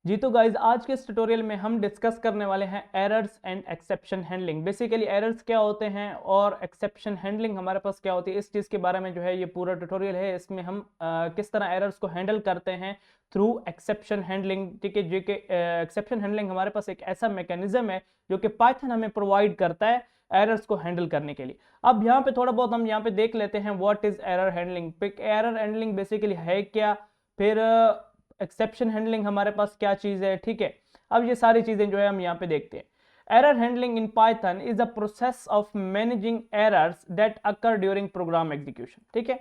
जी तो गाइज आज के इस ट्यूटोरियल में हम डिस्कस करने वाले हैं errors and exception handling. Basically errors क्या होते हैं और एक्सेप्शन हैंडलिंग हमारे पास क्या होती है, इस चीज़ के बारे में जो है ये पूरा ट्यूटोरियल है। इसमें हम किस तरह एरर्स को हैंडल करते हैं थ्रू एक्सेप्शन हैंडलिंग। ठीक है, जो कि एक्सेप्शन हैंडलिंग हमारे पास एक ऐसा मैकेनिज्म है जो कि पाइथन हमें प्रोवाइड करता है एरर्स को हैंडल करने के लिए। अब यहाँ पे थोड़ा बहुत हम यहाँ पे देख लेते हैं what is error handling. Error handling basically है क्या, फिर एक्सेप्शन हैंडलिंग हमारे पास क्या चीज है। ठीक है, अब ये सारी चीजें जो है हम यहाँ पे देखते हैं। Error handling in Python is a process of managing errors that occur during program execution. ठीक है,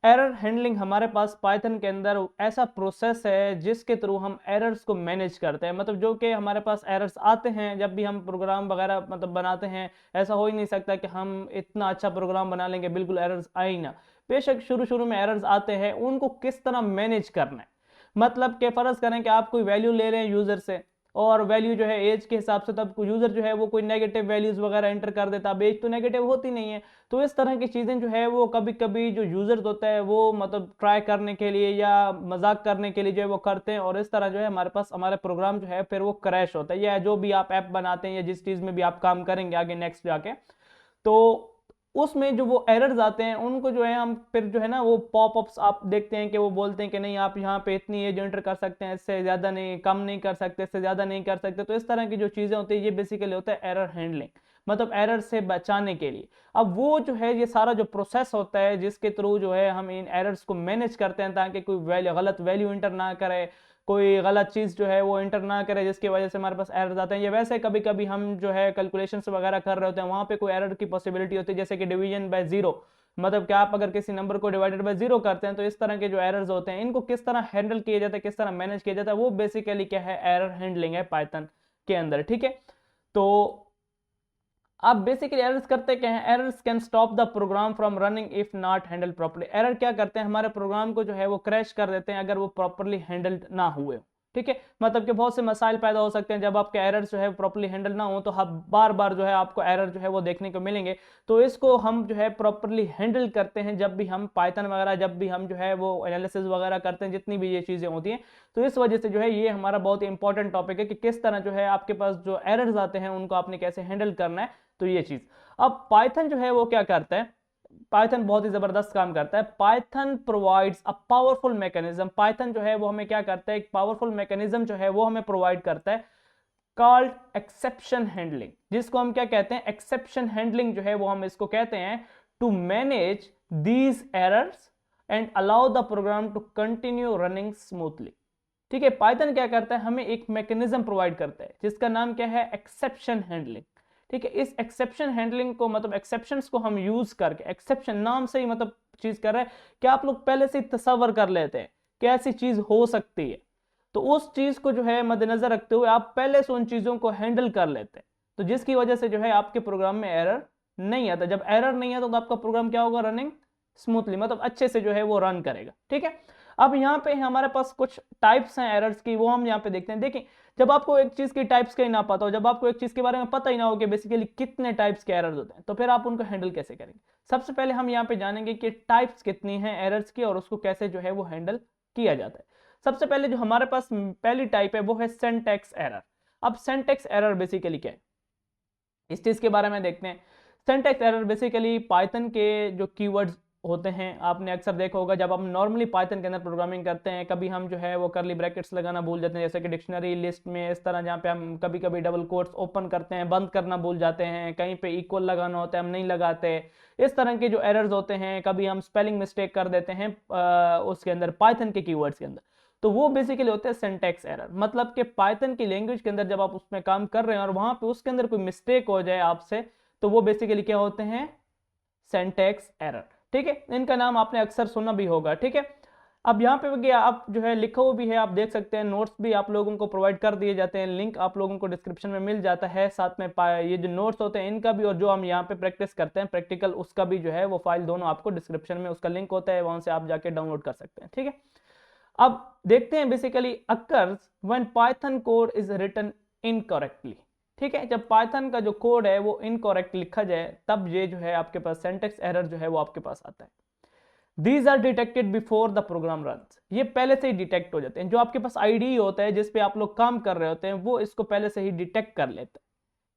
एरर हैंडलिंग हमारे पास पाइथन के अंदर ऐसा प्रोसेस है जिसके थ्रू हम एरर्स को मैनेज करते हैं। मतलब जो कि हमारे पास एरर्स आते हैं जब भी हम प्रोग्राम वगैरह मतलब बनाते हैं, ऐसा हो ही नहीं सकता कि हम इतना अच्छा प्रोग्राम बना लेंगे बिल्कुल एरर्स आए ना। बेशक शुरू शुरू में एरर्स आते हैं, उनको किस तरह मैनेज करना है। मतलब कि फर्ज करें कि आप कोई वैल्यू ले रहे हैं यूजर से और वैल्यू जो है एज के हिसाब से, तब यूजर जो है वो कोई नेगेटिव वैल्यूज वगैरह एंटर कर देता। अब एज तो नेगेटिव होती नहीं है, तो इस तरह की चीजें जो है वो कभी कभी जो यूजर्स होता है वो मतलब ट्राई करने के लिए या मजाक करने के लिए जो है वो करते हैं, और इस तरह जो है हमारे पास हमारा प्रोग्राम जो है फिर वो क्रैश होता है। या जो भी आप ऐप बनाते हैं या जिस चीज में भी आप काम करेंगे आगे नेक्स्ट जाके, तो उसमें जो वो एरर्स आते हैं उनको जो है हम फिर जो है ना वो पॉपअप्स आप देखते हैं कि वो बोलते हैं कि नहीं आप यहाँ पे इतनी एज एंटर कर सकते हैं, इससे ज़्यादा नहीं, कम नहीं कर सकते, इससे ज़्यादा नहीं कर सकते। तो इस तरह की जो चीज़ें होती है ये बेसिकली होता है एरर हैंडलिंग, मतलब एरर से बचाने के लिए। अब वो जो है ये सारा जो प्रोसेस होता है जिसके थ्रू जो है हम इन एरर्स को मैनेज करते हैं ताकि कोई गलत वैल्यू इंटर ना करे, कोई गलत चीज जो है वो इंटर ना करे जिसकी वजह से हमारे पास एरर्स आते हैं। ये वैसे कभी कभी हम जो है कैलकुलेशंस वगैरह कर रहे होते हैं, वहां पे कोई एरर की पॉसिबिलिटी होती है, जैसे कि डिवीजन बाय जीरो। मतलब कि आप अगर किसी नंबर को डिवाइडेड बाय जीरो करते हैं तो इस तरह के जो एरर्स होते हैं इनको किस तरह हैंडल किया जाता है, किस तरह मैनेज किया जाता है, वो बेसिकली क्या है, एरर हैंडलिंग है पाइथन के अंदर। ठीक है, तो आप बेसिकली एरर्स करते क्या हैं, errors can stop the program from running if not handle properly. Error क्या करते हैं, हमारे प्रोग्राम को जो है वो क्रैश कर देते हैं अगर वो प्रॉपर्ली हैंडल्ड ना हुए। ठीक है, मतलब कि बहुत से मसाइल पैदा हो सकते हैं जब आपके एरर्स जो है प्रॉपर्ली हैंडल ना हो, तो हम बार बार जो है आपको एरर जो है वो देखने को मिलेंगे। तो इसको हम जो है प्रॉपर्ली हैंडल करते हैं जब भी हम पाइथन वगैरह, जब भी हम जो है वो एनालिसिस वगैरह करते हैं, जितनी भी ये चीजें होती हैं। तो इस वजह से जो है ये हमारा बहुत ही इंपॉर्टेंट टॉपिक है कि किस तरह जो है आपके पास जो एरर्स आते हैं उनको आपने कैसे हैंडल करना है। तो ये चीज, अब पाइथन जो है वो क्या करता है, पाइथन बहुत ही जबरदस्त काम करता है। Python provides a powerful mechanism. Python जो है वो हमें क्या करता है, एक पावरफुल मैकेनिज्म जो है वो हमें प्रोवाइड करता है कॉल्ड एक्सेप्शन हैंडलिंग, जिसको हम क्या कहते हैं, एक्सेप्शन हैंडलिंग जो है वो हम इसको कहते हैं to manage these errors and allow the program to continue running smoothly. ठीक है, पाइथन क्या करता है, हमें एक मैकेनिज्म प्रोवाइड करता है जिसका नाम क्या है, एक्सेप्शन हैंडलिंग। ठीक है, इस एक्सेप्शन हैंडलिंग को मतलब एक्सेप्शंस को हम यूज करके, एक्सेप्शन नाम से ही मतलब चीज कर रहा है कि आप लोग पहले से ही तसव्वुर कर लेते हैं कि ऐसी चीज हो सकती है, तो उस चीज को जो है मद्देनजर रखते हुए आप पहले से उन चीजों को हैंडल कर लेते हैं, तो जिसकी वजह से जो है आपके प्रोग्राम में एरर नहीं आता। जब एरर नहीं आता तो आपका प्रोग्राम क्या होगा, रनिंग स्मूथली, मतलब अच्छे से जो है वो रन करेगा। ठीक है, अब यहाँ पे हमारे पास कुछ टाइप्स हैं एरर्स की, वो हम यहाँ पे देखते हैं। देखिए, जब आपको एक चीज की टाइप्स का ही ना पता हो, जब आपको एक चीज के बारे में पता ही ना हो कि बेसिकली कितने टाइप्स के एरर्स होते हैं, तो फिर आप उनको हैंडल कैसे करेंगे। सबसे पहले हम यहाँ पे जानेंगे कि टाइप्स कितनी हैं एरर्स की और उसको कैसे जो है वो हैंडल किया जाता है। सबसे पहले जो हमारे पास पहली टाइप है वो है सिंटैक्स एरर। अब सिंटैक्स एरर बेसिकली क्या है, इस चीज के बारे में देखते हैं। सिंटैक्स एरर बेसिकली पाइथन के जो कीवर्ड्स होते हैं, आपने अक्सर देखा होगा जब हम नॉर्मली पाइथन के अंदर प्रोग्रामिंग करते हैं, कभी हम जो है वो करली ब्रैकेट्स लगाना भूल जाते हैं, जैसे कि डिक्शनरी लिस्ट में इस तरह, जहाँ पे हम कभी कभी डबल कोट्स ओपन करते हैं, बंद करना भूल जाते हैं, कहीं पे इक्वल लगाना होता है हम नहीं लगाते। इस तरह के जो एरर्स होते हैं, कभी हम स्पेलिंग मिस्टेक कर देते हैं उसके अंदर, पाइथन के कीवर्ड्स के अंदर, तो वो बेसिकली होते हैं सिंटैक्स एरर। मतलब कि पाइथन की लैंग्वेज के अंदर जब आप उसमें काम कर रहे हैं और वहां पे उसके अंदर कोई मिस्टेक हो जाए आपसे, तो वो बेसिकली क्या होते हैं, सिंटैक्स एरर। ठीक है, इनका नाम आपने अक्सर सुना भी होगा। ठीक है, अब यहाँ पे गया आप जो है लिखा हुआ भी है, आप देख सकते हैं, नोट्स भी आप लोगों को प्रोवाइड कर दिए जाते हैं, लिंक आप लोगों को डिस्क्रिप्शन में मिल जाता है, साथ में ये जो नोट्स होते हैं इनका भी, और जो हम यहाँ पे प्रैक्टिस करते हैं प्रैक्टिकल, उसका भी जो है वो फाइल दोनों आपको डिस्क्रिप्शन में उसका लिंक होता है, वहां से आप जाके डाउनलोड कर सकते हैं। ठीक है, अब देखते हैं basically occurs when Python code is written incorrectly. ठीक है, जब पाइथन का जो कोड है वो इनकरेक्ट लिखा जाए, तब ये जो है आपके पास सिंटैक्स एरर जो है वो आपके पास आता है। These are detected before the program runs, ये पहले से ही डिटेक्ट हो जाते हैं। जो आपके पास आईडी होता है जिस पे आप लोग काम कर रहे होते हैं वो इसको पहले से ही डिटेक्ट कर लेता है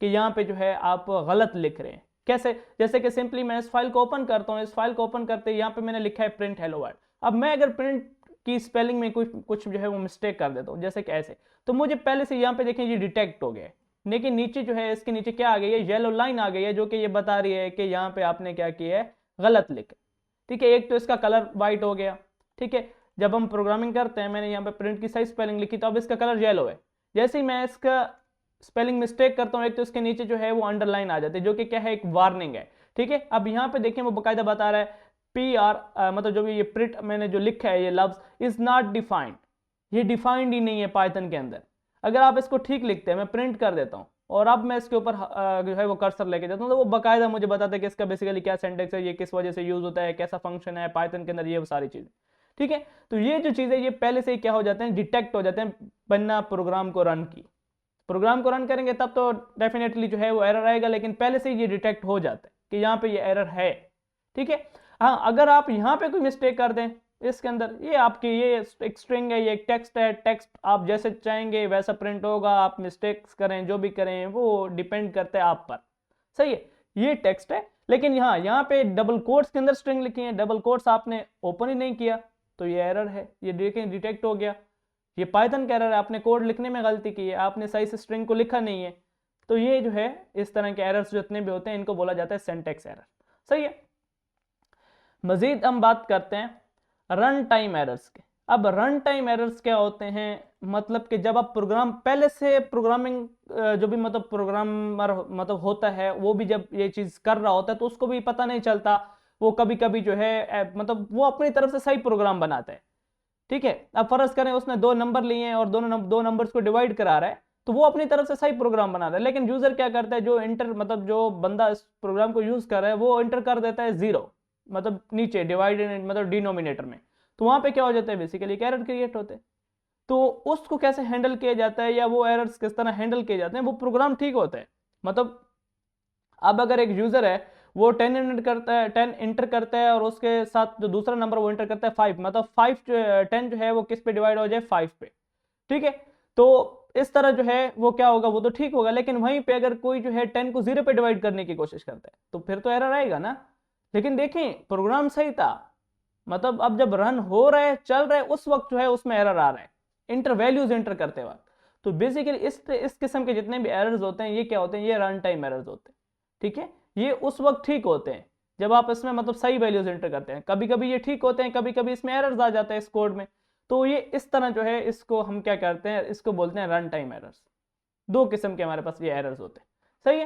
कि यहाँ पे जो है आप गलत लिख रहे हैं। कैसे? जैसे कि सिंपली मैं इस फाइल को ओपन करता हूँ, इस फाइल को ओपन करते यहाँ पे मैंने लिखा है प्रिंट हेलो वर्ल्ड। अब मैं अगर प्रिंट की स्पेलिंग में कुछ जो है वो मिस्टेक कर देता हूँ, जैसे कि ऐसे, तो मुझे पहले से यहाँ पे देखें ये डिटेक्ट हो गया है। लेकिन नीचे जो है इसके नीचे क्या आ गई है, येलो लाइन आ गई है, जो कि ये बता रही है कि यहाँ पे आपने क्या किया है, गलत लिखा। ठीक है, एक तो इसका कलर वाइट हो गया। ठीक है, जब हम प्रोग्रामिंग करते हैं, मैंने यहाँ पे प्रिंट की सही स्पेलिंग लिखी तो अब इसका कलर येलो है। जैसे ही मैं इसका स्पेलिंग मिस्टेक करता हूँ एक तो इसके नीचे जो है वो अंडरलाइन आ जाती है, जो कि क्या है, एक वार्निंग है। ठीक है, अब यहाँ पे देखें वो बाकायदा बता रहा है PR मतलब जो भी ये प्रिंट मैंने जो लिखा है ये लफ्ज इज नॉट डिफाइंड, ये डिफाइंड ही नहीं है पाइथन के अंदर। अगर आप इसको ठीक लिखते हैं, मैं प्रिंट कर देता हूँ और अब मैं इसके ऊपर जो है वो कर्सर लेके जाता हूँ तो वो बाकायदा मुझे बताता है कि इसका बेसिकली क्या सिंटैक्स है, ये किस वजह से यूज होता है, कैसा फंक्शन है पाइथन के अंदर, ये वो सारी चीजें। ठीक है, तो ये जो चीजें ये पहले से ही क्या हो जाते हैं, डिटेक्ट हो जाते हैं बिना प्रोग्राम को रन की। प्रोग्राम को रन करेंगे तब तो डेफिनेटली जो है वो एरर आएगा, लेकिन पहले से ये डिटेक्ट हो जाता है कि यहाँ पे ये एरर है। ठीक है, हाँ, अगर आप यहाँ पे कोई मिस्टेक कर दें इसके अंदर, ये आपकी ये एक स्ट्रिंग है, ये एक टेक्स्ट है, टेक्स्ट आप जैसे चाहेंगे वैसा प्रिंट होगा, आप मिस्टेक्स करें जो भी करें वो डिपेंड करता है आप पर। सही है, ये टेक्स्ट है, लेकिन यहाँ पे डबल कोट्स के अंदर स्ट्रिंग लिखी है, डबल कोट्स आपने ओपन ही नहीं किया तो ये एरर है, ये देखें डिटेक्ट हो गया। ये पाइथन का एरर है, आपने कोड लिखने में गलती की है, आपने सही से स्ट्रिंग को लिखा नहीं है। तो ये जो है इस तरह के एरर्स जितने भी होते हैं इनको बोला जाता है सिंटैक्स एरर। सही है, मजीद हम बात करते हैं रन टाइम एरर्स के। अब रन टाइम एरर्स क्या होते हैं, मतलब कि जब आप प्रोग्राम पहले से प्रोग्रामिंग जो भी मतलब प्रोग्रामर मतलब होता है वो भी जब ये चीज कर रहा होता है तो उसको भी पता नहीं चलता, वो कभी कभी जो है मतलब वो अपनी तरफ से सही प्रोग्राम बनाता है। ठीक है, अब फर्ज करें उसने दो नंबर लिए हैं और दो नंबर्स को डिवाइड करा रहा है तो वो अपनी तरफ से सही प्रोग्राम बना रहा है, लेकिन यूजर क्या करता है, जो इंटर मतलब जो बंदा इस प्रोग्राम को यूज कर रहा है वो इंटर कर देता है 0, मतलब नीचे डिवाइडेड मतलब डिनोमिनेटर में। तो वहां पे क्या हो जाता है, बेसिकली एरर क्रिएट होते हैं। तो उसको कैसे हैंडल किया जाता है या वो एरर्स किस तरह हैंडल किए जाते हैं, वो प्रोग्राम ठीक होता है। मतलब अब अगर एक यूजर है वो 10 इंटर करता है और उसके साथ जो दूसरा नंबर वो इंटर करता है 5, मतलब 10 जो है वो किस पे डिवाइड हो जाए, 5 पे। ठीक है, तो इस तरह जो है वो क्या होगा, वो तो ठीक होगा, लेकिन वहीं पे अगर कोई जो है 10 को 0 पे डिवाइड करने की कोशिश करता है तो फिर तो एरर आएगा ना। लेकिन देखें प्रोग्राम सही था, मतलब अब जब रन हो रहा है चल रहा है उस वक्त जो है उसमें एरर आ रहा है इंटर वैल्यूज इंटर करते वक्त। तो बेसिकली इस किस्म के जितने भी एरर्स होते हैं ये क्या होते हैं, ये रन टाइम एरर्स होते हैं। ठीक है, ये उस वक्त ठीक होते हैं जब आप इसमें मतलब सही वैल्यूज एंटर करते हैं। कभी कभी ये ठीक होते हैं, कभी कभी इसमें एरर्स आ जाते हैं इस कोड में। तो ये इस तरह जो है इसको हम क्या करते हैं, इसको बोलते हैं रन टाइम एरर्स। दो किस्म के हमारे पास ये एरर्स होते हैं। सही है,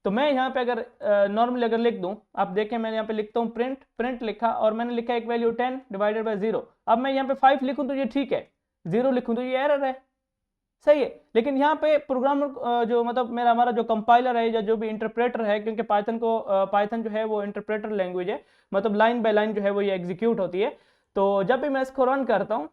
तो मैं यहाँ पे अगर नॉर्मली अगर लिख दूं, आप देखें मैंने यहाँ पे लिखता हूँ प्रिंट लिखा और मैंने लिखा एक वैल्यू 10 डिवाइडेड बाय 0। अब मैं यहाँ पे 5 लिखूं तो ये ठीक है, 0 लिखूं तो ये एरर है। सही है, लेकिन यहाँ पे प्रोग्रामर जो मतलब हमारा जो कंपाइलर है या जो भी इंटरप्रेटर है, क्योंकि पाइथन जो है वो इंटरप्रेटर लैंग्वेज है, मतलब लाइन बाय लाइन जो है वो ये एग्जीक्यूट होती है। तो जब भी मैं इसको रन करता हूँ,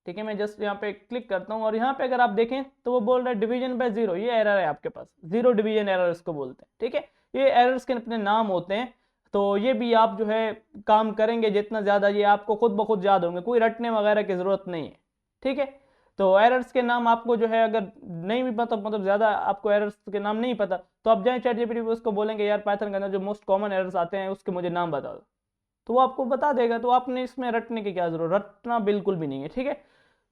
ठीक है, मैं जस्ट यहाँ पे क्लिक करता हूँ और यहाँ पे अगर आप देखें तो वो बोल रहा है डिवीजन बाय 0, ये एरर है आपके पास, 0 डिवीजन एरर इसको बोलते हैं। ठीक है, ये एरर्स के अपने नाम होते हैं, तो ये भी आप जो है काम करेंगे जितना ज़्यादा ये आपको खुद ब खुद याद होंगे, कोई रटने वगैरह की ज़रूरत नहीं है। ठीक है, तो एरर्स के नाम आपको जो है अगर नहीं भी पता, मतलब ज़्यादा आपको एरर्स के नाम नहीं पता, तो आप जाए ChatGPT पे उसको बोलेंगे यार पाइथन के अंदर जो मोस्ट कॉमन एरर्स आते हैं उसके मुझे नाम बता दो, तो वो आपको बता देगा। तो आपने इसमें रटने की क्या जरूरत, रटना बिल्कुल भी नहीं है। ठीक है,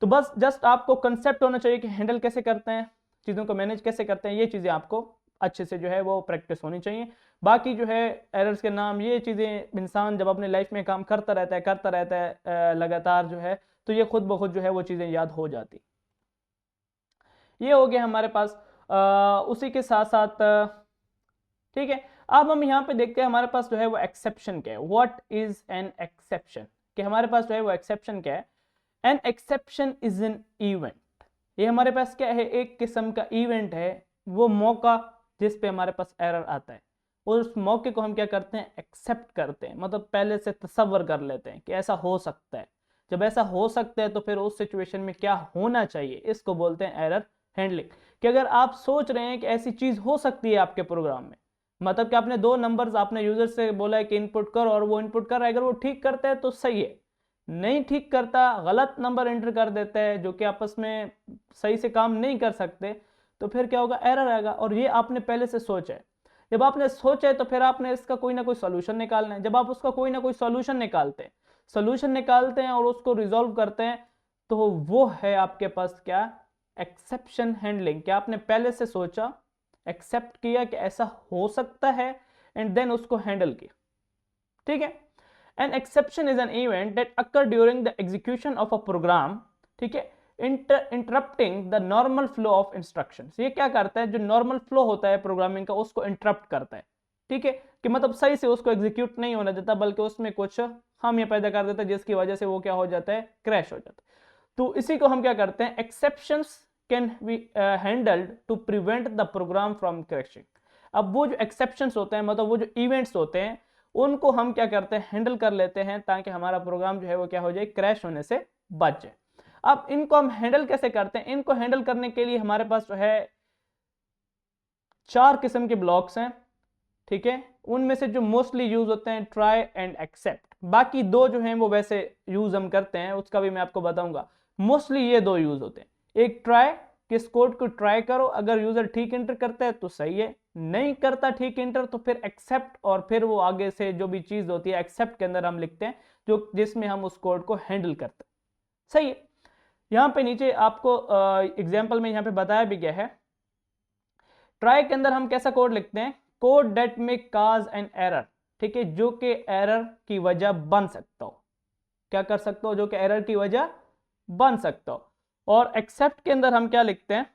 तो बस जस्ट आपको कंसेप्ट होना चाहिए कि हैंडल कैसे करते हैं, चीज़ों को मैनेज कैसे करते हैं, ये चीज़ें आपको अच्छे से जो है वो प्रैक्टिस होनी चाहिए। बाकी जो है एरर्स के नाम, ये चीज़ें इंसान जब अपने लाइफ में काम करता रहता है लगातार जो है, तो ये खुद ब खुद जो है वो चीज़ें याद हो जाती। ये हो गया हमारे पास उसी के साथ साथ। ठीक है, अब हम यहाँ पे देखते हैं हमारे पास जो है वो एक्सेप्शन क्या है, व्हाट इज एन एक्सेप्शन, कि हमारे पास जो है वो एक्सेप्शन क्या है। An exception is an event, ये हमारे पास क्या है, एक किस्म का इवेंट है, वो मौका जिस पे हमारे पास एरर आता है, और उस मौके को हम क्या करते हैं, एक्सेप्ट करते हैं, मतलब पहले से तसव्वुर कर लेते हैं कि ऐसा हो सकता है। जब ऐसा हो सकता है तो फिर उस सिचुएशन में क्या होना चाहिए, इसको बोलते हैं एरर हैंडलिंग। कि अगर आप सोच रहे हैं कि ऐसी चीज हो सकती है आपके प्रोग्राम में, मतलब कि आपने दो नंबर्स आपने यूजर से बोला है कि इनपुट करो और वो इनपुट कर रहा है, अगर वो ठीक करता है तो सही है, नहीं ठीक करता, गलत नंबर एंटर कर देता है जो कि आपस में सही से काम नहीं कर सकते, तो फिर क्या होगा, एरर आएगा। और ये आपने पहले से सोचा है। जब आपने सोचा है तो फिर आपने इसका कोई ना कोई सोल्यूशन निकालना है। जब आप उसका कोई ना कोई सोल्यूशन निकालते हैं और उसको रिजॉल्व करते हैं, तो वो है आपके पास क्या, एक्सेप्शन हैंडलिंग। क्या आपने पहले से सोचा, एक्सेप्ट किया कि ऐसा हो सकता है, एंड देन उसको हैंडल किया। ठीक है। An exception is an event that occur during the execution of a program, ठीक है, interrupting the normal flow of instructions. ये क्या करता है, जो नॉर्मल फ्लो होता है प्रोग्रामिंग का उसको इंटरप्ट करता है। ठीक है, कि मतलब सही से उसको एग्जीक्यूट नहीं होने देता, बल्कि उसमें कुछ खामियां पैदा कर देता है, जिसकी वजह से वो क्या हो जाता है, क्रैश हो जाता है। तो इसी को हम क्या करते हैं, exceptions can be handled to prevent the program from crashing. अब वो जो एक्सेप्शंस होते हैं, मतलब वो जो इवेंट्स होते हैं, उनको हम क्या करते हैं, हैंडल कर लेते हैं, ताकि हमारा प्रोग्राम जो है वो क्या हो जाए, क्रैश होने से बच जाए। अब इनको हम हैंडल कैसे करते हैं, इनको हैंडल करने के लिए हमारे पास जो है 4 किस्म के ब्लॉक्स हैं। ठीक है, उनमें से जो मोस्टली यूज होते हैं ट्राई एंड एक्सेप्ट, बाकी दो जो हैं वो वैसे यूज हम करते हैं, उसका भी मैं आपको बताऊंगा। मोस्टली ये दो यूज होते हैं, एक ट्राई, किस कोड को ट्राई करो, अगर यूजर ठीक एंटर करता है तो सही है, नहीं करता ठीक एंटर तो फिर एक्सेप्ट, और फिर वो आगे से जो भी चीज होती है एक्सेप्ट के अंदर हम लिखते हैं, जो जिसमें हम उस कोड को हैंडल करते हैं। सही है। यहां पे नीचे आपको एग्जाम्पल में यहां पे बताया भी गया है। ट्राई के अंदर हम कैसा कोड लिखते हैं, कोड डेट में काज एन एरर। ठीक है, जो कि एरर की वजह बन सकता हो, क्या कर सकते हो, जो कि एरर की वजह बन सकता हो। और एक्सेप्ट के अंदर हम क्या लिखते हैं,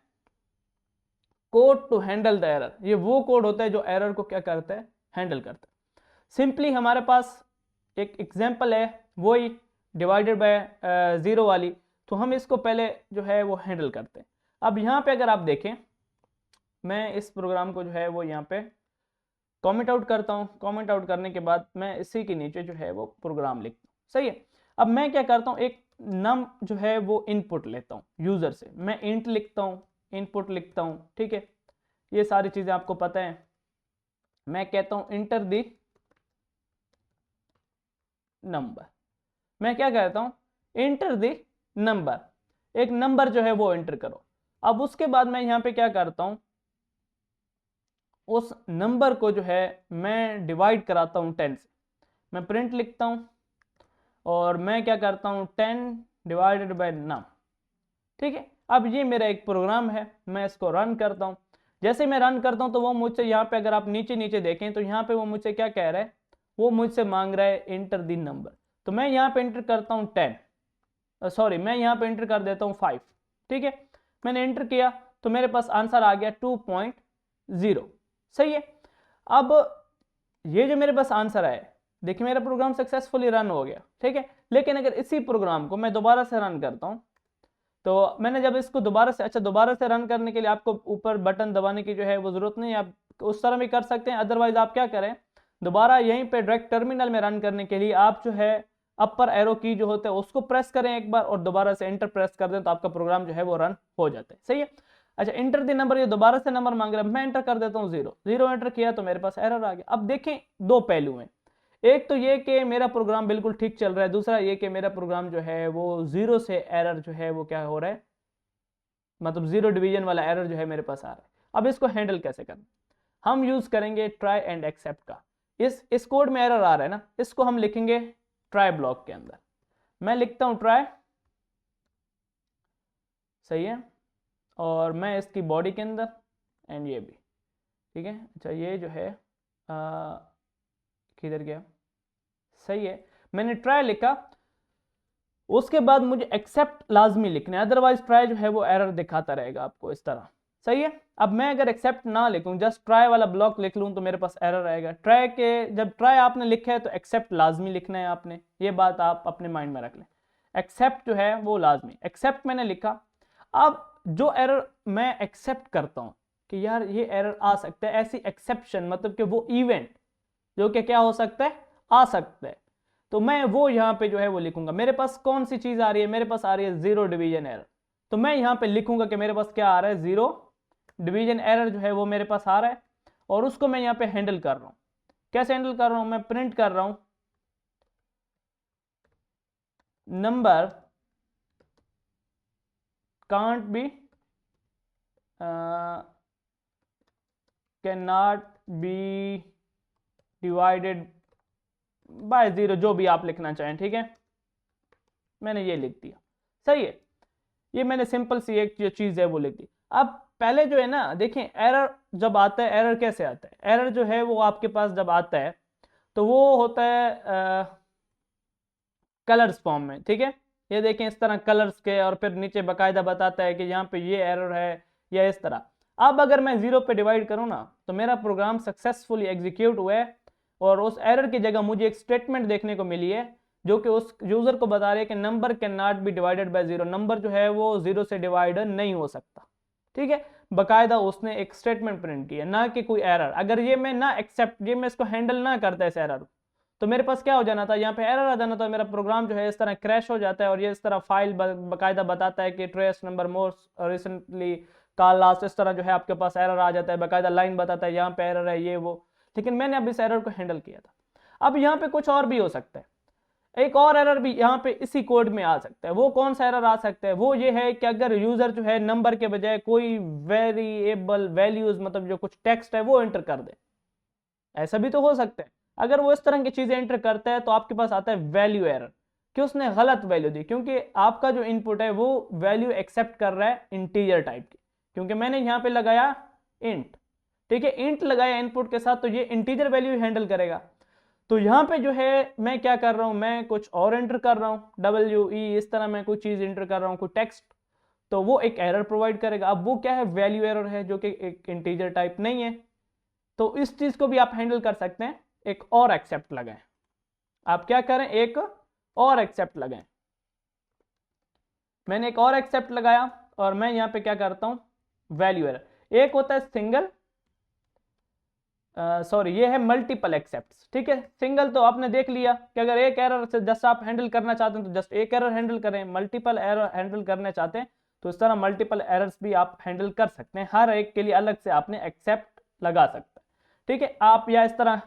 code to handle the error. ये वो कोड होता है जो एरर को क्या करता है, हैंडल करता है। सिंपली हमारे पास एक एग्जांपल है, वही डिवाइडेड बाय 0 वाली, तो हम इसको पहले जो है वो हैंडल करते हैं। अब यहाँ पे अगर आप देखें, मैं इस प्रोग्राम को जो है वो यहाँ पे कमेंट आउट करता हूँ। कमेंट आउट करने के बाद मैं इसी के नीचे जो है वो प्रोग्राम लिखता हूँ। सही है। अब मैं क्या करता हूँ, एक नम जो है वो इनपुट लेता हूँ यूजर से, मैं इंट लिखता हूँ, इनपुट लिखता हूँ। ठीक है, ये सारी चीजें आपको पता है। मैं कहता हूँ इंटर दी नंबर, मैं क्या कहता हूँ, इंटर दी नंबर, एक नंबर जो है वो एंटर करो। अब उसके बाद मैं यहाँ पे क्या करता हूँ, उस नंबर को जो है मैं डिवाइड कराता हूँ 10 से। मैं प्रिंट लिखता हूँ और मैं क्या करता हूँ, 10 डिवाइडेड बाय नम। ठीक है, अब ये मेरा एक प्रोग्राम है, मैं इसको रन करता हूँ। जैसे मैं रन करता हूँ तो वो मुझसे यहाँ पे, अगर आप नीचे नीचे देखें तो यहाँ पे वो मुझसे क्या कह रहा है, वो मुझसे मांग रहा है इंटर दी नंबर। तो मैं यहाँ पे इंटर करता हूँ 10, सॉरी मैं यहाँ पे इंटर कर देता हूँ 5। ठीक है, मैंने इंटर किया तो मेरे पास आंसर आ गया 2.0। सही है। अब ये जो मेरे पास आंसर आया, देखिए मेरा प्रोग्राम सक्सेसफुली रन हो गया। ठीक है, लेकिन अगर इसी प्रोग्राम को मैं दोबारा से रन करता हूँ, तो मैंने जब इसको दोबारा से, अच्छा दोबारा से रन करने के लिए आपको ऊपर बटन दबाने की जो है वो जरूरत नहीं है, आप उस तरह भी कर सकते हैं। अदरवाइज आप क्या करें, दोबारा यहीं पे डायरेक्ट टर्मिनल में रन करने के लिए आप जो है अपर एरो की जो होता है उसको प्रेस करें एक बार, और दोबारा से एंटर प्रेस कर दें, तो आपका प्रोग्राम जो है वो रन हो जाता है। सही है। अच्छा, इंटर द नंबर, ये दोबारा से नंबर मांग रहा है, मैं एंटर कर देता हूँ 0। 0 एंटर किया तो मेरे पास एरर आ गया। अब देखें, दो पहलू हैं, एक तो ये कि मेरा प्रोग्राम बिल्कुल ठीक चल रहा है, दूसरा ये कि मेरा प्रोग्राम जो है वो 0 से एरर जो है वो क्या हो रहा है, मतलब 0 डिवीजन वाला एरर जो है मेरे पास आ रहा है। अब इसको हैंडल कैसे करना, हम यूज करेंगे ट्राई एंड एक्सेप्ट का। इस कोड में एरर आ रहा है ना, इसको हम लिखेंगे ट्राई ब्लॉक के अंदर। मैं लिखता हूं ट्राई, सही है, और मैं इसकी बॉडी के अंदर, एंड ये भी ठीक है। अच्छा, ये जो है किधर गया, सही है, मैंने ट्राई लिखा, उसके बाद मुझे एक्सेप्ट लाजमी लिखना है, अदरवाइज ट्राई जो है वो एरर दिखाता रहेगा आपको इस तरह। सही है। अब मैं अगर एक्सेप्ट ना लिखूं, जस्ट ट्राई वाला ब्लॉक लिख लूं, तो मेरे पास एरर आएगा। ट्राई के जब ट्राई आपने लिखा है तो एक्सेप्ट लाजमी लिखना है आपने, ये बात आप अपने माइंड में रख लें। एक्सेप्ट जो है वो लाजमी, एक्सेप्ट मैंने लिखा। अब जो एरर मैं एक्सेप्ट करता हूं कि यार ये एरर आ सकता है, ऐसी एक्सेप्शन मतलब कि वो इवेंट जो कि क्या हो सकता है, आ सकता है, तो मैं वो यहाँ पे जो है वो लिखूंगा। मेरे पास कौन सी चीज आ रही है, मेरे पास आ रही है 0 डिवीजन एरर, तो मैं यहाँ पे लिखूंगा कि मेरे पास क्या आ रहा है, 0 डिवीजन एरर जो है वो मेरे पास आ रहा है। और उसको मैं यहाँ पे हैंडल कर रहा हूँ। कैसे हैंडल कर रहा हूँ? मैं प्रिंट कर रहा हूँ number can't be can not be divided by 0, जो भी आप लिखना चाहें, ठीक है। मैंने ये लिख दिया, सही है। ये मैंने सिंपल सी एक जो चीज़ है वो लिख दी। अब पहले जो है ना, देखें एरर जब आता है, एरर कैसे आता है? एरर जो है वो आपके पास जब आता है तो वो होता है कलर्स फॉर्म में, ठीक है। ये देखें इस तरह कलर्स के, और फिर नीचे बाकायदा बताता है कि यहाँ पे ये एरर है या इस तरह। अब अगर मैं 0 पे डिवाइड करूँ ना तो मेरा प्रोग्राम सक्सेसफुली एग्जीक्यूट हुआ है, और उस एरर की जगह मुझे एक स्टेटमेंट देखने को मिली है जो कि उस यूजर को बता रही है कि number can not be divided by 0, number जो है वो 0 से डिवाइड नहीं हो सकता, ठीक है। बाकायदा उसने एक स्टेटमेंट प्रिंट की है, ना कि कोई एरर। अगर ये मैं ना एक्सेप्ट, ये मैं इसको हैंडल ना करता इस एरर, तो मेरे पास क्या हो जाना था, यहाँ पे एरर आ जाना था, मेरा प्रोग्राम जो है इस तरह क्रैश हो जाता है, और ये इस तरह फाइल बाकायदा बताता है कि trace number more recently call last, इस तरह जो है आपके पास एरर आ जाता है, बाकायदा लाइन बताता है यहाँ पे एरर है ये वो। लेकिन मैंने अब इस एरर को हैंडल किया था। अब यहाँ पे कुछ और भी हो सकता है, एक और एरर भी यहाँ पे इसी कोड में आ सकता है। वो कौन सा एरर आ सकता है? वो ये है कि अगर यूजर जो है नंबर के बजाय कोई वेरिएबल वैल्यूज, मतलब जो कुछ टेक्स्ट है वो एंटर कर दे। ऐसा भी तो हो सकता है। अगर वो इस तरह की चीजें एंटर करता है तो आपके पास आता है वैल्यू एरर, कि उसने गलत वैल्यू दी, क्योंकि आपका जो इनपुट है वो वैल्यू एक्सेप्ट कर रहा है इंटीजर टाइप की, क्योंकि मैंने यहाँ पे लगाया इंट, ठीक है। इंट लगाया इनपुट के साथ, तो ये इंटीजर वैल्यू हैंडल करेगा। तो यहाँ पे जो है मैं क्या कर रहा हूँ, मैं कुछ और एंटर कर रहा हूँ, WE इस तरह मैं कोई चीज एंटर कर रहा हूँ, कोई टेक्स्ट, तो वो एक एरर प्रोवाइड करेगा। अब वो क्या है? वैल्यू एरर है, जो कि एक इंटीजर टाइप नहीं है। तो इस चीज को भी आप हैंडल कर सकते हैं, एक और एक्सेप्ट लगाएं। आप क्या करें, एक और एक्सेप्ट लगाएं। मैंने एक और एक्सेप्ट लगाया, और मैं यहाँ पे क्या करता हूँ, वैल्यू एरर। एक होता है सिंगल, सॉरी ये है मल्टीपल एक्सेप्ट्स, ठीक है। सिंगल तो आपने देख लिया कि अगर एक एरर से जस्ट आप हैंडल करना चाहते हैं तो जस्ट एक एरर हैंडल करें। मल्टीपल एरर हैंडल करना चाहते हैं तो इस तरह मल्टीपल एरर्स भी आप हैंडल कर सकते हैं। हर एक के लिए अलग से आपने एक्सेप्ट लगा सकते हैं, ठीक है। आप या इस तरह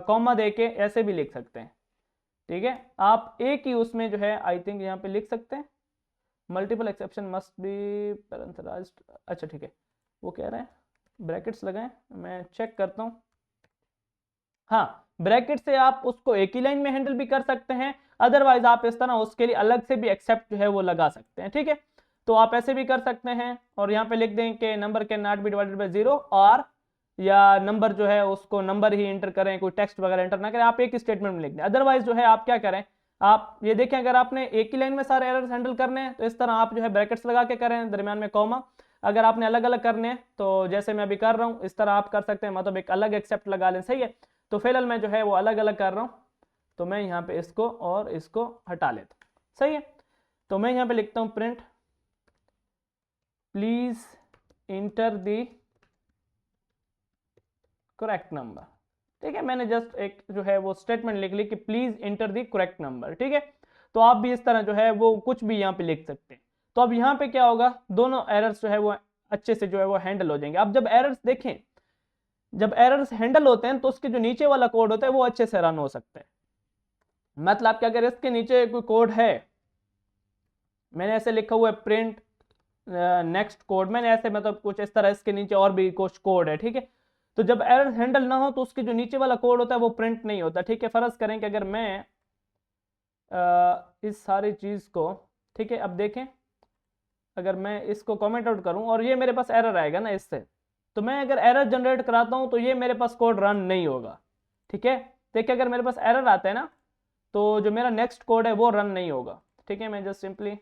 कॉमा दे के ऐसे भी लिख सकते हैं, ठीक है। आप एक ही उसमें जो है आई थिंक यहाँ पे लिख सकते हैं, मल्टीपल एक्सेप्शन मस्ट बी पैरेंथेसाइज्ड। अच्छा ठीक है, वो कह रहे हैं ब्रैकेट्स लगाएं, मैं चेक करता हूँ। हाँ, ब्रैकेट से आप उसको एक ही लाइन में हैंडल भी कर सकते हैं, अदरवाइज आप इस तरह उसके लिए अलग से भी एक्सेप्ट जो है वो लगा सकते हैं, ठीक है। तो आप ऐसे भी कर सकते हैं, और यहाँ पे लिख दें कि number can not be divided by 0, और या नंबर जो है उसको नंबर ही एंटर करें, कोई टेक्स्ट वगैरह एंटर ना करें, आप एक ही स्टेटमेंट में लिख दें। अदरवाइज जो है आप क्या करें, आप ये देखें अगर आपने एक ही लाइन में सारे एरर्स हैंडल करने हैं तो इस तरह आप जो है ब्रैकेट्स लगा के करें, दरमियान में कॉमा। अगर आपने अलग अलग करने हैं तो जैसे मैं अभी कर रहा हूँ इस तरह आप कर सकते हैं, मतलब एक अलग एक्सेप्ट लगा लें, सही है। तो फिलहाल मैं जो है वो अलग अलग कर रहा हूँ, तो मैं यहाँ पे इसको और इसको हटा लेता हूँ, सही है। तो मैं यहाँ पे लिखता हूँ print please inter the correct number, ठीक है। मैंने जस्ट एक जो है वो स्टेटमेंट लिख ली कि please inter the correct number, ठीक है। तो आप भी इस तरह जो है वो कुछ भी यहाँ पे लिख सकते हैं। तो अब यहाँ पे क्या होगा, दोनों एरर्स जो है वो अच्छे से जो है वो हैंडल हो जाएंगे। अब जब एरर्स देखें, जब एरर्स हैंडल होते हैं तो उसके जो नीचे वाला कोड होता है वो अच्छे से रन हो सकता है। मतलब कि अगर इसके नीचे कोई कोड है, मैंने ऐसे लिखा हुआ है प्रिंट नेक्स्ट कोड, मैंने ऐसे मतलब कुछ इस तरह इसके नीचे और भी कुछ कोड है, ठीक है। तो जब एरर हैंडल ना हो तो उसके जो नीचे वाला कोड होता है वो प्रिंट नहीं होता, ठीक है। फर्ज करें कि अगर मैं इस सारी चीज़ को, ठीक है, अब देखें अगर मैं इसको कमेंट आउट करूं और ये मेरे पास एरर आएगा ना इससे, तो मैं अगर एरर जनरेट कराता हूं तो ये मेरे पास कोड रन नहीं होगा, ठीक है। देखिए अगर मेरे पास एरर आता है ना तो जो मेरा नेक्स्ट कोड है वो रन नहीं होगा, ठीक है। मैं जस्ट सिंपली,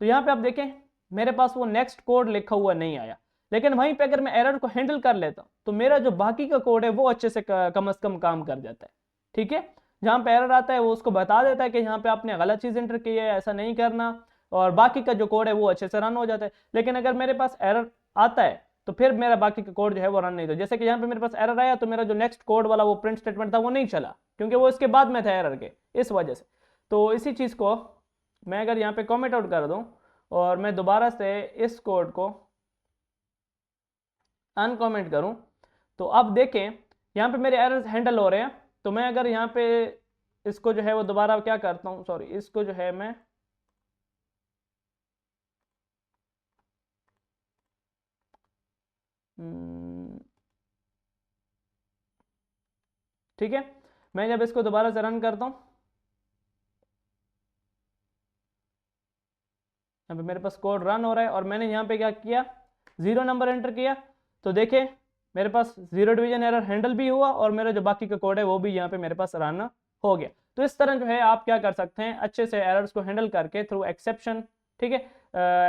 तो यहाँ पे आप देखें मेरे पास वो नेक्स्ट कोड लिखा हुआ नहीं आया, लेकिन वहीं पे अगर मैं एरर को हैंडल कर लेता हूँ तो मेरा जो बाकी का कोड है वो अच्छे से कम से कम काम कर जाता है, ठीक है। जहाँ पे एरर आता है वो उसको बता देता है कि यहाँ पे आपने गलत चीज़ एंटर की है, ऐसा नहीं करना, और बाकी का जो कोड है वो अच्छे से रन हो जाता है। लेकिन अगर मेरे पास एरर आता है तो फिर मेरा बाकी का कोड जो है वो रन नहीं होता। जैसे कि यहाँ पे मेरे पास एरर आया तो मेरा जो नेक्स्ट कोड वाला वो प्रिंट स्टेटमेंट था वो नहीं चला, क्योंकि वो इसके बाद में था एरर के, इस वजह से। तो इसी चीज़ को मैं अगर यहाँ पे कमेंट आउट कर दूँ और मैं दोबारा से इस कोड को अनकमेंट करूं तो अब देखें यहाँ पे मेरे एरर्स हैंडल हो रहे हैं। तो मैं अगर यहाँ पे इसको जो है वो दोबारा क्या करता हूँ, सॉरी, इसको जो है मैं ठीक है, मैं जब इसको दोबारा से रन करता हूँ, यहाँ पे मेरे पास कोड रन हो रहा है और मैंने यहाँ पे क्या किया, 0 नंबर एंटर किया। तो देखें मेरे पास 0 डिवीजन एरर हैंडल भी हुआ और मेरा जो बाकी का कोड है वो भी यहाँ पे मेरे पास रन हो गया। तो इस तरह जो है आप क्या कर सकते हैं, अच्छे से एरर्स को हैंडल करके थ्रू एक्सेप्शन, ठीक है,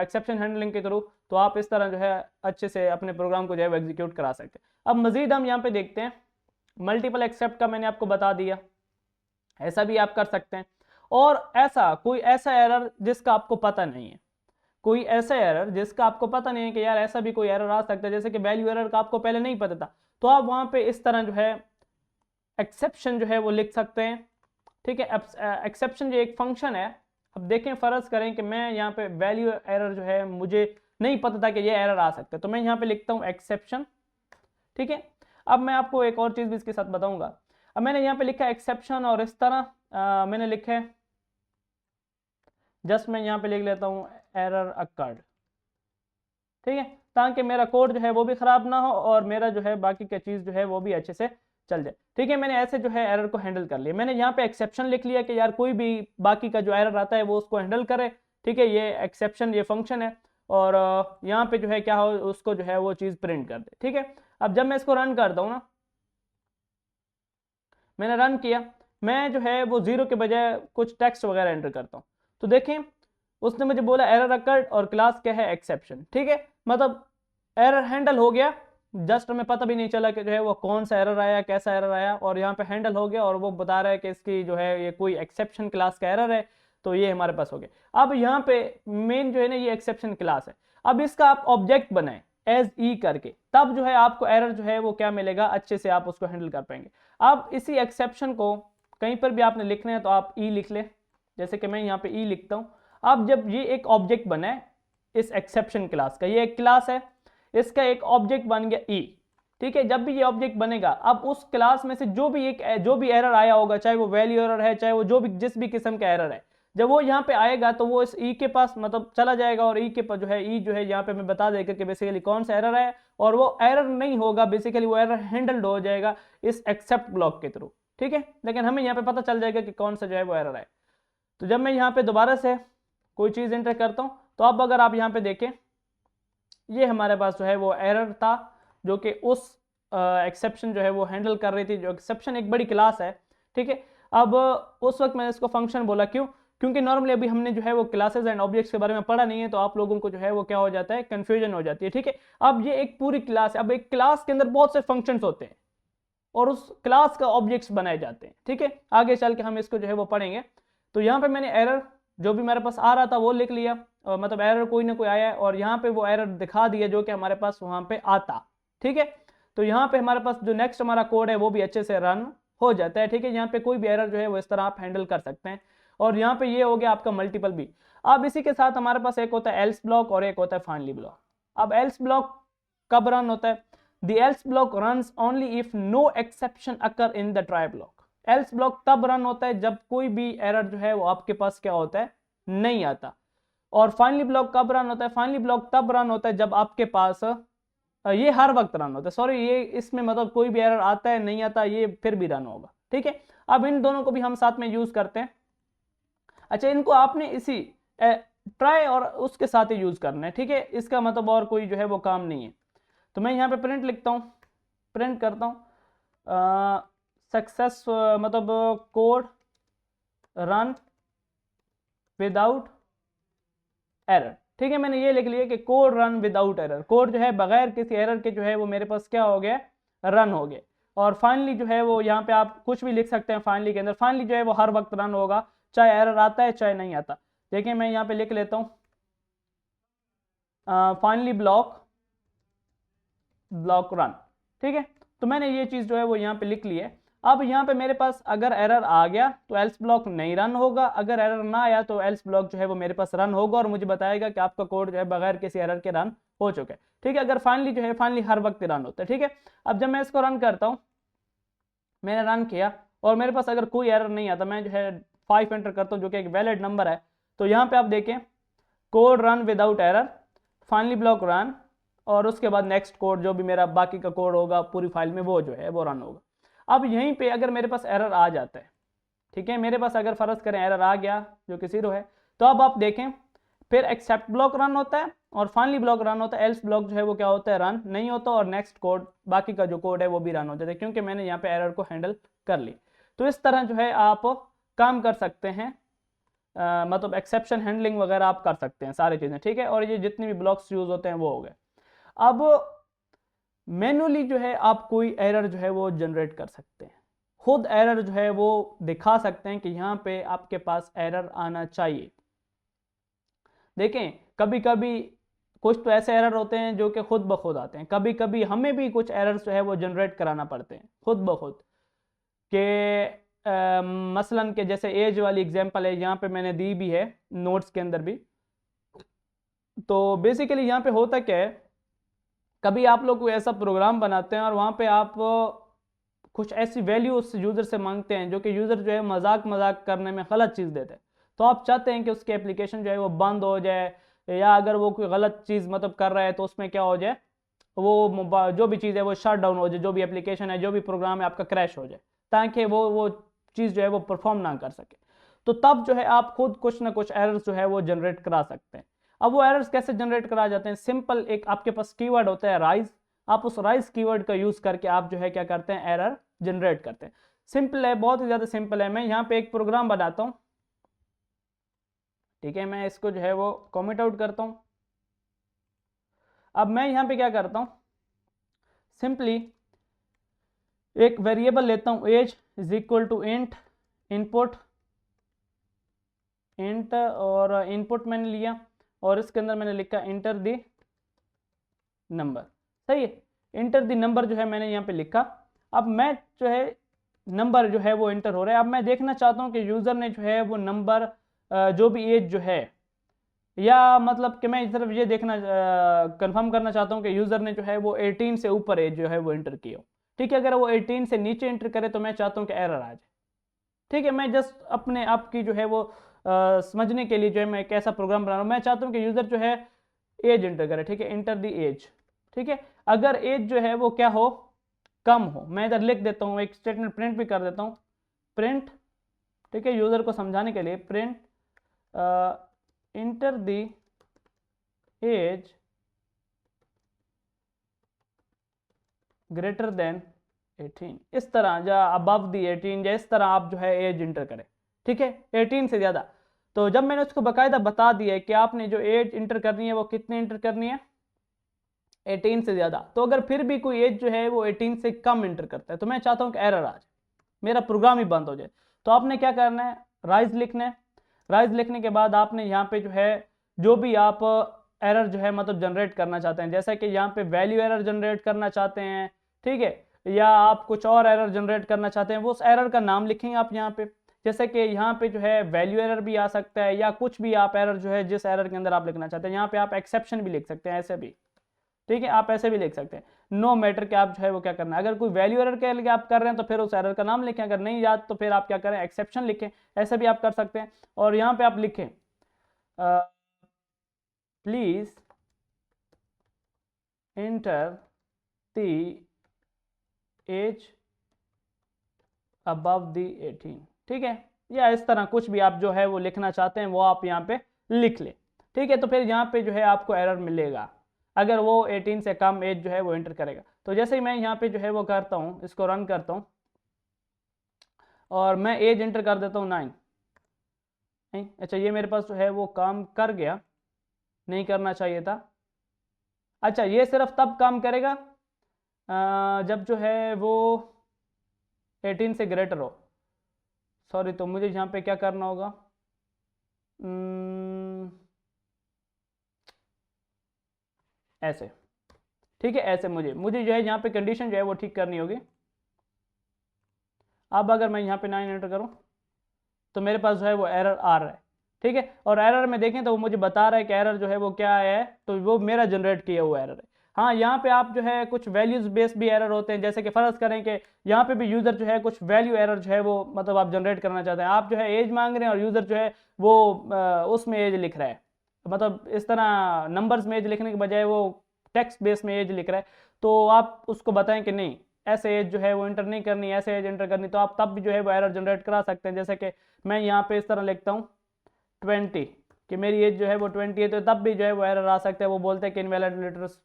एक्सेप्शन हैंडलिंग के थ्रू, तो आप इस तरह जो है अच्छे से अपने प्रोग्राम को जो है एग्जीक्यूट करा सकते हैं। अब मजीद हम यहाँ पे देखते हैं, मल्टीपल एक्सेप्ट का मैंने आपको बता दिया, ऐसा भी आप कर सकते हैं। और कोई ऐसा एरर जिसका आपको पता नहीं है, कोई ऐसा एरर जिसका आपको पता नहीं है कि यार ऐसा भी कोई एरर आ सकता है, जैसे कि वैल्यू एरर का आपको पहले नहीं पता था, तो आप वहां पे इस तरह जो है एक्सेप्शन जो है वो लिख सकते हैं। ठीक है, एक्सेप्शन जो एक फंक्शन है, अब देखें फर्ज करें कि मैं यहाँ पे वैल्यू एरर जो है मुझे नहीं पता था कि ये एरर आ सकता है, तो मैं यहाँ पे लिखता हूँ एक्सेप्शन। ठीक है, अब मैं आपको एक और चीज़ भी इसके साथ बताऊंगा। अब मैंने यहाँ पे लिखा एक्सेप्शन और इस तरह मैंने लिखा है, जस्ट मैं यहाँ पे लिख लेता हूँ एरर अकर्ड। ठीक है, ताकि मेरा कोड जो है वो भी ख़राब ना हो और मेरा जो है बाकी का चीज़ जो है वो भी अच्छे से चल जाए। ठीक है, मैंने ऐसे जो है एरर को हैंडल कर लिया। मैंने यहाँ पे एक्सेप्शन लिख लिया कि यार कोई भी बाकी का जो एरर आता है वो उसको हैंडल करे। ठीक है, ये एक्सेप्शन ये फंक्शन है और यहाँ पे जो है क्या हो, उसको जो है वो चीज़ प्रिंट कर दे। ठीक है, अब जब मैं इसको रन करता हूँ ना, मैंने रन किया, मैं जो है वो 0 के बजाय कुछ टेक्स्ट वगैरह एंटर करता हूँ, तो देखें उसने मुझे बोला एरर अकर्ड और क्लास क्या है, एक्सेप्शन। ठीक है, मतलब एरर हैंडल हो गया, जस्ट हमें पता भी नहीं चला कि जो है वो कौन सा एरर आया, कैसा एरर आया, और यहाँ पे हैंडल हो गया और वो बता रहा है कि इसकी जो है ये कोई एक्सेप्शन क्लास का एरर है, तो ये हमारे पास हो गया। अब यहाँ पे मेन जो है ना ये एक्सेप्शन क्लास है, अब इसका आप ऑब्जेक्ट बनाएं एज ई करके, तब जो है आपको एरर जो है वो क्या मिलेगा, अच्छे से आप उसको हैंडल कर पाएंगे। अब इसी एक्सेप्शन को कहीं पर भी आपने लिखना है तो आप ई लिख ले, जैसे कि मैं यहाँ पे ई लिखता हूँ। अब जब ये एक ऑब्जेक्ट बना है इस एक्सेप्शन क्लास का, ये एक क्लास है, इसका एक ऑब्जेक्ट बन गया ई। ठीक है, जब भी ये ऑब्जेक्ट बनेगा, अब उस क्लास में से जो भी एरर आया होगा, चाहे वो वैल्यू एरर है, चाहे वो जिस भी किस्म का एरर है, जब वो यहाँ पे आएगा तो वो इस ई के पास मतलब चला जाएगा और ई के पास जो है ई जो है यहाँ पे मैं बता देगा कि बेसिकली कौन सा एरर है, और वो एरर नहीं होगा, बेसिकली वो एरर हैंडल्ड हो जाएगा इस एक्सेप्ट ब्लॉक के थ्रू। ठीक है, लेकिन हमें यहाँ पे पता चल जाएगा कि कौन सा जो है वो एरर है। तो जब मैं यहाँ पे दोबारा से कोई चीज़ एंटर करता हूँ, तो अब अगर आप यहाँ पे देखें, ये हमारे पास जो है वो एरर था जो कि उस एक्सेप्शन जो है वो हैंडल कर रही थी। जो एक्सेप्शन एक बड़ी क्लास है। ठीक है, अब उस वक्त मैंने इसको फंक्शन बोला, क्यों? क्योंकि नॉर्मली अभी हमने जो है वो क्लासेस एंड ऑब्जेक्ट्स के बारे में पढ़ा नहीं है, तो आप लोगों को जो है वो क्या हो जाता है, कंफ्यूजन हो जाती है। ठीक है, अब ये एक पूरी क्लास है, अब एक क्लास के अंदर बहुत से फंक्शंस होते हैं और उस क्लास का ऑब्जेक्ट्स बनाए जाते हैं। ठीक है, आगे चल के हम इसको जो है वो पढ़ेंगे। तो यहाँ पे मैंने एरर जो भी मेरे पास आ रहा था वो लिख लिया, मतलब एरर कोई ना कोई आया है और यहाँ पे वो एरर दिखा दिया जो कि हमारे पास वहाँ पे आता। ठीक है, तो यहाँ पे हमारे पास जो नेक्स्ट हमारा कोड है वो भी अच्छे से रन हो जाता है। ठीक है, यहाँ पे कोई भी एरर जो है वो इस तरह आप हैंडल कर सकते हैं। और यहाँ पे ये हो गया आपका मल्टीपल बी। अब इसी के साथ हमारे पास एक होता है एल्स ब्लॉक और एक होता है फाइनली ब्लॉक। अब एल्स ब्लॉक कब रन होता है? The else block runs only if no exception occur in the try block. else block तब रन होता है जब कोई भी एरर जो है वो आपके पास क्या होता है, नहीं आता। और फाइनली ब्लॉक कब रन होता है? फाइनली ब्लॉक तब रन होता है जब आपके पास ये हर वक्त रन होता है, सॉरी ये इसमें मतलब कोई भी एरर आता है नहीं आता, ये फिर भी रन होगा। ठीक है, अब इन दोनों को भी हम साथ में यूज करते हैं। अच्छा, इनको आपने इसी ट्राई और उसके साथ ही यूज करना है। ठीक है, इसका मतलब और कोई जो है वो काम नहीं है। तो मैं यहाँ पे प्रिंट लिखता हूँ, प्रिंट करता हूँ सक्सेस, मतलब कोड रन विदाउट एरर। ठीक है, मैंने ये लिख लिया कि code run without error, code जो है बगैर किसी एरर के जो है वो मेरे पास क्या हो गया, रन हो गया। और फाइनली जो है वो यहाँ पे आप कुछ भी लिख सकते हैं फाइनली के अंदर, फाइनली जो है वो हर वक्त रन होगा, चाहे एरर आता है चाहे नहीं आता। देखिए मैं यहाँ पे लिख लेता हूँ फाइनली ब्लॉक रन। ठीक है, तो मैंने ये चीज़ जो है वो यहाँ पे लिख ली है। अब यहाँ पे मेरे पास अगर एरर आ गया तो एल्स ब्लॉक नहीं रन होगा, अगर एरर ना आया तो एल्स ब्लॉक जो है वो मेरे पास रन होगा और मुझे बताएगा कि आपका कोड जो है बगैर किसी एरर के रन हो चुका है। ठीक है, अगर फाइनली जो है फाइनली हर वक्त रन होता है। ठीक है, अब जब मैं इसको रन करता हूँ, मैंने रन किया और मेरे पास अगर कोई एरर नहीं आता, मैं जो है 5 एंटर करता हूँ जो कि एक वैलिड नंबर है, तो यहाँ पे आप देखें code run without error, finally block run, और उसके बाद नेक्स्ट कोड जो भी मेरा बाकी का कोड होगा पूरी फाइल में वो जो है वो रन होगा। अब यहीं पे अगर मेरे पास एरर आ जाता है, ठीक है, मेरे पास अगर फर्ज करें एरर आ गया जो कि 0 है, तो अब आप देखें फिर एक्सेप्ट ब्लॉक रन होता है और फाइनली ब्लॉक रन होता है, एल्स ब्लॉक जो है वो क्या होता है, रन नहीं होता, और नेक्स्ट कोड बाकी का जो कोड है वो भी रन हो जाता है, क्योंकि मैंने यहाँ पे एरर को हैंडल कर ली। तो इस तरह जो है आप काम कर सकते हैं, मतलब एक्सेप्शन हैंडलिंग वगैरह आप कर सकते हैं सारी चीज़ें। ठीक है, और ये जितने भी ब्लॉक्स यूज होते हैं वो हो गए। अब मैनुअली जो है आप कोई एरर जो है वो जनरेट कर सकते हैं, खुद एरर जो है वो दिखा सकते हैं कि यहाँ पे आपके पास एरर आना चाहिए। देखें कभी कभी कुछ तो ऐसे एरर होते हैं जो कि खुद ब खुद आते हैं, कभी कभी हमें भी कुछ एरर्स जो है वो जनरेट कराना पड़ते हैं खुद ब खुद के मसलन के जैसे एज वाली एग्जांपल है यहाँ पे मैंने दी भी है नोट्स के अंदर भी। तो बेसिकली यहाँ पे होता क्या है, कभी आप लोग कोई ऐसा प्रोग्राम बनाते हैं और वहाँ पे आप कुछ ऐसी वैल्यू उस यूज़र से मांगते हैं जो कि यूज़र जो है मजाक मजाक करने में गलत चीज़ देते हैं, तो आप चाहते हैं कि उसकी एप्लीकेशन जो है वो बंद हो जाए, या अगर वो कोई गलत चीज़ मतलब कर रहा है तो उसमें क्या हो जाए, वो जो भी चीज़ है वो शट डाउन हो जाए, जो भी एप्लीकेशन है जो भी प्रोग्राम है आपका क्रैश हो जाए, ताकि वो चीज़ जो है वो परफॉर्म ना कर सके। तो तब जो है आप खुद कुछ ना कुछ एरर्स जो है वो जनरेट करा सकते हैं। अब वो एरर्स कैसे जनरेट करा जाते हैं, सिंपल एक आपके पास कीवर्ड होता है राइज, आप उस राइज कीवर्ड का यूज करके आप जो है क्या करते हैं, एरर जनरेट करते हैं। सिंपल है, बहुत ही ज्यादा सिंपल है। मैं यहाँ पे एक प्रोग्राम बनाता हूँ, ठीक है, मैं इसको जो है वो कमेंट आउट करता हूँ। अब मैं यहाँ पे क्या करता हूँ, सिंपली एक वेरिएबल लेता हूँ age is equal to int input, int और इनपुट मैंने लिया और इसके अंदर मैंने लिखा इंटर द नंबर। सही है, इंटर द नंबर जो है मैंने यहाँ पे लिखा। अब मैं जो है नंबर जो है वो इंटर हो रहा है। अब मैं देखना चाहता हूँ कि यूज़र ने जो है वो नंबर जो भी एज जो है, या मतलब कि मैं सिर्फ ये देखना कंफर्म करना चाहता हूँ कि यूज़र ने जो है वो 18 से ऊपर एज जो है वो इंटर की हो। ठीक है, अगर वो 18 से नीचे इंटर करे तो मैं चाहता हूँ कि एरर आ जाए। ठीक है, मैं जस्ट अपने आप की जो है वो समझने के लिए जो है मैं एक ऐसा प्रोग्राम बना रहा हूँ, मैं चाहता हूँ कि यूज़र जो है एज इंटर करे। ठीक है, इंटर दी एज। ठीक है, अगर एज जो है वो क्या हो, कम हो, मैं इधर लिख देता हूँ, एक स्टेटमेंट प्रिंट भी कर देता हूँ, प्रिंट, ठीक है, यूज़र को समझाने के लिए, प्रिंट इंटर दी एज ग्रेटर देन 18, इस तरह या अबव दी 18, या इस तरह आप जो है एज इंटर करें। ठीक है, 18 से ज़्यादा। तो जब मैंने उसको बाकायदा बता दिया है कि आपने जो एज इंटर करनी है वो कितनी इंटर करनी है, 18 से ज़्यादा, तो अगर फिर भी कोई एज जो है वो 18 से कम इंटर करता है तो मैं चाहता हूँ कि एरर आ जाए, मेरा प्रोग्राम ही बंद हो जाए। तो आपने क्या करना है, राइज लिखना है। राइज लिखने के बाद आपने यहाँ पे जो है जो भी आप एरर जो है मतलब जनरेट करना चाहते हैं, जैसा कि यहाँ पे वैल्यू एरर जनरेट करना चाहते हैं, ठीक है, या आप कुछ और एरर जनरेट करना चाहते हैं, वो उस एरर का नाम लिखेंगे आप यहाँ पे। जैसे कि यहाँ पे जो है वैल्यू एरर भी आ सकता है, या कुछ भी आप एरर जो है जिस एरर के अंदर आप लिखना चाहते हैं, यहाँ पे आप एक्सेप्शन भी लिख सकते हैं ऐसे भी। ठीक है, आप ऐसे भी लिख सकते हैं, नो मैटर कि आप जो है वो क्या करना है। अगर कोई वैल्यू एरर के लिए आप कर रहे हैं तो फिर उस एरर का नाम लिखें, अगर नहीं याद तो फिर आप क्या करें, एक्सेप्शन लिखें, ऐसे भी आप कर सकते हैं। और यहाँ पे आप लिखें please enter the age above the 18। ठीक है, या इस तरह कुछ भी आप जो है वो लिखना चाहते हैं वो आप यहाँ पे लिख लें। ठीक है, तो फिर यहाँ पे जो है आपको एरर मिलेगा अगर वो 18 से कम एज जो है वो एंटर करेगा। तो जैसे ही मैं यहाँ पे जो है वो करता हूँ, इसको रन करता हूँ और मैं एज एंटर कर देता हूँ 9। नहीं, अच्छा, ये मेरे पास जो है वो काम कर गया, नहीं करना चाहिए था। अच्छा, ये सिर्फ तब काम करेगा जब जो है वो 18 से ग्रेटर हो। सॉरी, तो मुझे यहाँ पे क्या करना होगा, ऐसे। ठीक है, ऐसे मुझे जो है यहाँ पे कंडीशन जो है वो ठीक करनी होगी। अब अगर मैं यहाँ पे 9 एंटर करूँ तो मेरे पास जो है वो एरर आ रहा है, ठीक है। और एरर में देखें तो वो मुझे बता रहा है कि एरर जो है वो क्या आया है, तो वो मेरा जनरेट किया हुआ एरर है। हाँ, यहाँ पे आप जो है कुछ वैल्यूज बेस भी एरर होते हैं, जैसे कि फर्ज करें कि यहाँ पे भी यूज़र जो है कुछ वैल्यू एरर जो है वो मतलब आप जनरेट करना चाहते हैं, आप जो है एज मांग रहे हैं और यूज़र जो है वो उसमें एज लिख रहा है, मतलब इस तरह नंबर्स में एज लिखने के बजाय वो टेक्स्ट बेस में एज लिख रहा है, तो आप उसको बताएं कि नहीं ऐसे एज जो है वो इंटर नहीं करनी, ऐसे एज इंटर करनी, तो आप तब भी जो है वो एरर जनरेट करा सकते हैं। जैसे कि मैं यहाँ पे इस तरह लिखता हूँ 20 कि मेरी एज जो है वो 20 है, तो तब भी जो है वो एरर आ सकता है। वो बोलते हैं कि इनवैलिड लेटर्स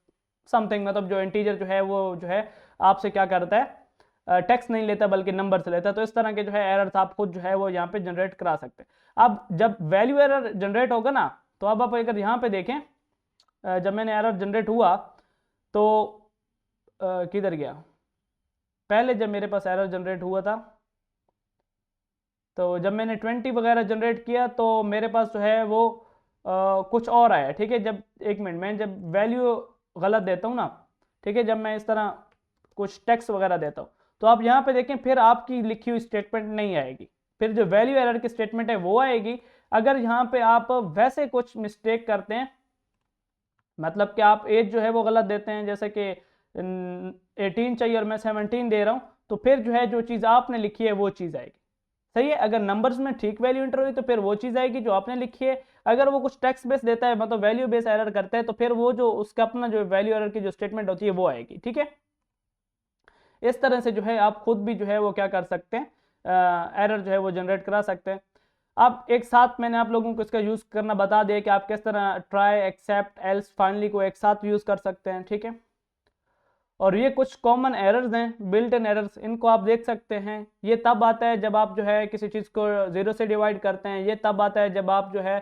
समथिंग, मतलब जो इंटीजर जो है वो जो है आपसे क्या करता है, टेक्स्ट नहीं लेता बल्कि नंबर से लेता है। तो इस तरह के जो है एरर्स आप खुद जो है वो यहाँ पे जनरेट करा सकते हैं। अब जब वैल्यू एरर जनरेट होगा ना, तो अब आप अगर यहाँ पे देखें, जब मैंने एरर जनरेट हुआ तो किधर गया, पहले जब मेरे पास एरर जनरेट हुआ था तो जब मैंने 20 वगैरह जनरेट किया तो मेरे पास जो है वो कुछ और आया, ठीक है। जब एक मिनट, मैं जब वैल्यू गलत देता हूँ ना, ठीक है, जब मैं इस तरह कुछ टेक्स्ट वगैरह देता हूँ तो आप यहाँ पे देखें फिर आपकी लिखी हुई स्टेटमेंट नहीं आएगी, फिर जो वैल्यू एरर की स्टेटमेंट है वो आएगी। अगर यहाँ पे आप वैसे कुछ मिस्टेक करते हैं, मतलब कि आप एज जो है वो गलत देते हैं, जैसे कि 18 चाहिए और मैं 17 दे रहा हूँ, तो फिर जो है जो चीज़ आपने लिखी है वो चीज़ आएगी, सही है। अगर नंबर्स में ठीक वैल्यू इंटर हुई तो फिर वो चीज़ आएगी जो आपने लिखी है। अगर वो कुछ टेक्स्ट बेस देता है, मतलब वैल्यू बेस एरर करता है, तो फिर वो जो उसका अपना जो वैल्यू एरर की जो स्टेटमेंट होती है वो आएगी, ठीक है। इस तरह से जो है आप खुद भी जो है वो क्या कर सकते हैं, एरर जो है वो जनरेट करा सकते हैं। अब एक साथ मैंने आप लोगों को इसका यूज़ करना बता दिया कि आप किस तरह ट्राई, एक्सेप्ट, एल्स, फाइनली को एक साथ यूज़ कर सकते हैं, ठीक है। और ये कुछ कॉमन एरर्स हैं, बिल्ट इन एरर्स, इनको आप देख सकते हैं। ये तब आता है जब आप जो है किसी चीज़ को 0 से डिवाइड करते हैं, ये तब आता है जब आप जो है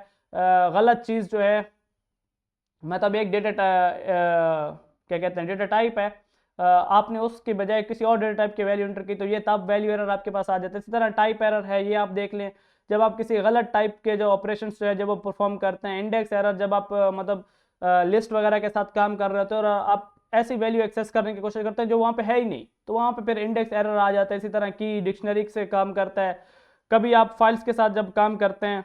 गलत चीज़ जो है, मतलब एक डेटा क्या कहते हैं डेटा टाइप है, आपने उसके बजाय किसी और डेटा टाइप की वैल्यू एंटर की, तो ये तब वैल्यू एरर आपके पास आ जाता है। इसी तरह टाइप एरर है, ये आप देख लें, जब आप किसी गलत टाइप के जो ऑपरेशन जो है जब वो परफॉर्म करते हैं। इंडेक्स एरर, जब आप मतलब लिस्ट वगैरह के साथ काम कर रहे होते हैं और आप ऐसी वैल्यू एक्सेस करने की कोशिश करते हैं जो वहाँ पे है ही नहीं, तो वहाँ पे फिर इंडेक्स एरर आ जाता है। इसी तरह की डिक्शनरी से काम करता है। कभी आप फाइल्स के साथ जब काम करते हैं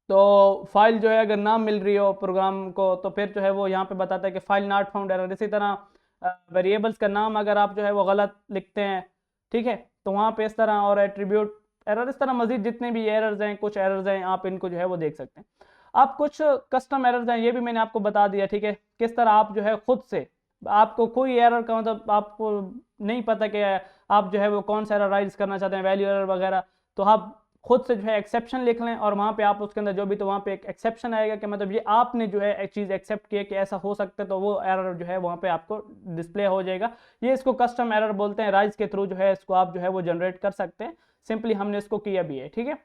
तो फाइल जो है अगर ना मिल रही हो प्रोग्राम को, तो फिर जो है वो यहाँ पे बताता है कि फाइल नॉट फाउंड एरर। इसी तरह वेरिएबल्स का नाम अगर आप जो है वो गलत लिखते हैं, ठीक है, तो वहाँ पे इस तरह, और एट्रीब्यूट एरर, इस तरह मजीद जितने भी एरर्स हैं, कुछ एरर्स हैं, आप इनको जो है वो देख सकते हैं। आप कुछ कस्टम एरर्स हैं, ये भी मैंने आपको बता दिया, ठीक है, किस तरह आप जो है खुद से, आपको कोई एरर का मतलब आपको नहीं पता कि आप जो है वो कौन सा एरर राइज करना चाहते हैं, वैल्यू एरर वगैरह, तो आप खुद से जो है एक्सेप्शन लिख लें और वहाँ पे आप उसके अंदर जो भी, तो वहाँ पे एक एक्सेप्शन आएगा कि मतलब ये आपने जो है एक चीज़ एक्सेप्ट किया कि ऐसा हो सकता है, तो वो एरर जो है वहाँ पे आपको डिस्प्ले हो जाएगा। ये इसको कस्टम एरर बोलते हैं। राइज के थ्रू जो है इसको आप जो है वो जनरेट कर सकते हैं। सिंपली हमने इसको किया भी है, ठीक है।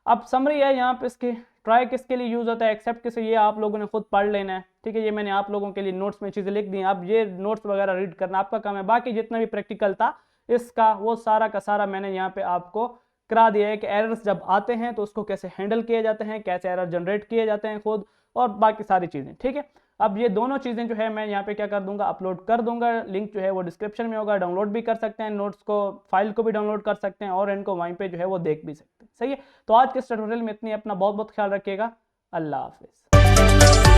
अब समरी है यहाँ पे इसकी, ट्राई किसके लिए यूज़ होता है, एक्सेप्ट किसे, ये आप लोगों ने खुद पढ़ लेना है, ठीक है। ये मैंने आप लोगों के लिए नोट्स में चीज़ें लिख दी हैं, अब ये नोट्स वगैरह रीड करना आपका काम है। बाकी जितना भी प्रैक्टिकल था इसका, वो सारा का सारा मैंने यहाँ पे आपको करा दिया है कि एरर्स जब आते हैं तो उसको कैसे हैंडल किए जाते हैं, कैसे एरर जनरेट किए जाते हैं खुद, और बाकी सारी चीज़ें, ठीक है। अब ये दोनों चीज़ें जो है मैं यहाँ पे क्या कर दूंगा, अपलोड कर दूंगा। लिंक जो है वो डिस्क्रिप्शन में होगा, डाउनलोड भी कर सकते हैं नोट्स को, फाइल को भी डाउनलोड कर सकते हैं और इनको वहीं पे जो है वो देख भी सकते हैं, सही है। तो आज के ट्यूटोरियल में इतनी, अपना बहुत बहुत ख्याल रखिएगा। अल्लाह हाफिज़।